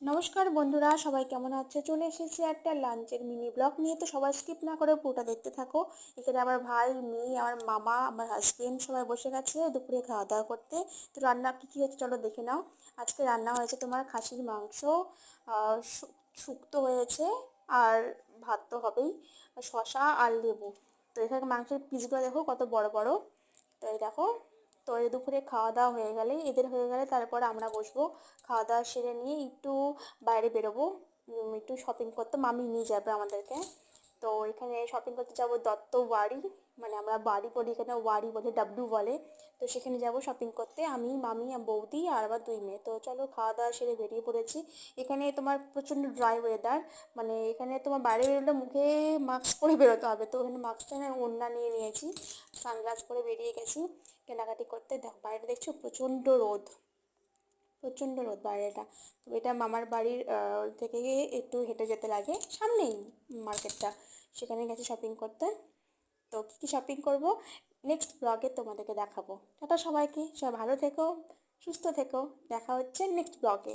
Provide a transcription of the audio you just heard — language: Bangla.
নমস্কার বন্ধুরা, সবাই কেমন আছে? চলে এসেছি একটা লাঞ্চের মিনি ব্লগ নিয়ে। তো সবাই স্কিপ না করে পুরোটা দেখতে থাকো। এখানে আমার ভাই, মেয়ে, আমার মামা, আমার হাজবেন্ড সবাই বসে গেছে দুপুরে খাওয়া দাওয়া করতে। তো রান্না কী কী হয়েছে চলো দেখে নাও। আজকে রান্না হয়েছে তোমার খাসির মাংস, শুক্তো হয়েছে, আর ভাত তো হবেই, আর শশা আর লেবু। তো এখানে মাংসের পিসগুলো দেখো কত বড় বড়। তো এই দেখো। তো এই দুপুরে খাওয়া দাওয়া হয়ে গেলে, এদের হয়ে গেলে তারপর আমরা বসবো। খাওয়া দাওয়া সেরে নিয়ে একটু বাইরে বেরোবো, একটু শপিং করতে মামি নিয়ে যাবে আমাদেরকে। তো এখানে শপিং করতে যাব দত্ত ওয়ারি, মানে আমরা বাড়ি বলি, এখানে ওয়ারি বলে, ডাব্লু বলে। তো সেখানে যাব শপিং করতে, আমি, মামি, আর বৌদি আর আবার দুই মেয়ে। তো চলো খাওয়া দাওয়া সেরে বেরিয়ে পড়েছি। এখানে তোমার প্রচণ্ড ড্রাই ওয়েদার, মানে এখানে তোমার বাইরে বেরোলে মুখে মাস্ক পরে বেরোতে হবে। তো ওখানে মাস্কটা না ওড়না নিয়ে নিয়েছি, সানগ্লাস পরে বেরিয়ে গেছি কেনাকাটি করতে। দেখো বাইরে দেখছো প্রচণ্ড রোদ, প্রচণ্ড রোদ বাইরেটা। তো এটা মামার বাড়ির থেকে গিয়ে একটু হেঁটে যেতে লাগে, সামনেই মার্কেটটা, সেখানে গেছি শপিং করতে। তো কী কী শপিং করব নেক্সট ব্লগে তোমাদেরকে দেখাবো। টাটা সবাইকে, সবাই ভালো থেকো, সুস্থ থেকো। দেখা হচ্ছে নেক্সট ব্লগে।